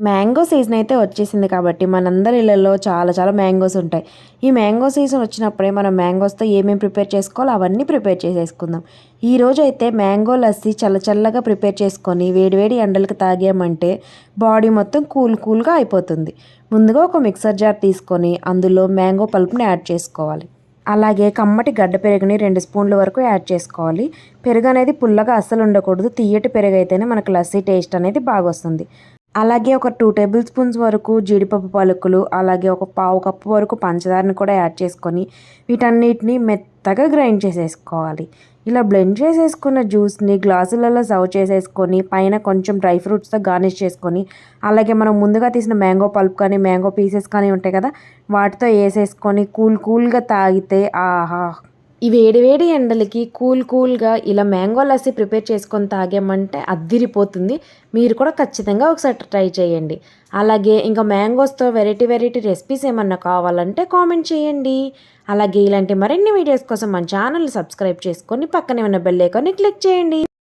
Mango season అయితే వచ్చేసింది కాబట్టి మనందరి ఇళ్ళల్లో చాలా చాలా మ్యాంగోస్ ఉంటాయి. ఈ మ్యాంగో సీజన్ వచ్చినప్పుడే మనం మ్యాంగోస్తో ఏమేమి ప్రిపేర్ చేసుకోవాలో అవన్నీ ప్రిపేర్ చేసేసుకుందాం. ఈరోజు అయితే మ్యాంగో లస్సీ చల్లగా ప్రిపేర్ చేసుకొని వేడివేడి ఎండలకు తాగామంటే బాడీ మొత్తం కూల్గా అయిపోతుంది. ముందుగా ఒక మిక్సర్ జార్ తీసుకొని అందులో మ్యాంగో పల్ప్ని యాడ్ చేసుకోవాలి. అలాగే కమ్మటి గడ్డ పెరుగుని 2 స్పూన్ల వరకు యాడ్ చేసుకోవాలి. పెరుగు అనేది పుల్లగా అస్సలు ఉండకూడదు. తియ్యటి పెరుగు అయితేనే మనకు లస్సీ టేస్ట్ అనేది బాగా వస్తుంది. అలాగే ఒక 2 టేబుల్ స్పూన్స్ వరకు జీడిపప్పు పలుకులు, అలాగే ఒక పావు కప్పు వరకు పంచదారని కూడా యాడ్ చేసుకొని వీటన్నిటిని మెత్తగా గ్రైండ్ చేసేసుకోవాలి. ఇలా బ్లెండ్ చేసేసుకున్న జ్యూస్ని గ్లాసులలో సర్వ్ చేసేసుకొని పైన కొంచెం డ్రై ఫ్రూట్స్తో గార్నిష్ చేసుకొని, అలాగే మనం ముందుగా తీసిన మ్యాంగో పల్ప్ కానీ మ్యాంగో పీసెస్ కానీ ఉంటాయి కదా, వాటితో వేసేసుకొని కూల్గా తాగితే ఆహా! ఈ వేడి ఎండలకి కూల్గా ఇలా మ్యాంగో లస్సీ ప్రిపేర్ చేసుకొని తాగామంటే అద్దిరిపోతుంది. మీరు కూడా ఖచ్చితంగా ఒకసారి ట్రై చేయండి. అలాగే ఇంకా మ్యాంగోస్తో వెరైటీ రెసిపీస్ ఏమన్నా కావాలంటే కామెంట్ చేయండి. అలాగే ఇలాంటి మరిన్ని వీడియోస్ కోసం మన ఛానల్ సబ్స్క్రైబ్ చేసుకొని పక్కనే ఉన్న బెల్ ఐకాన్ని క్లిక్ చేయండి.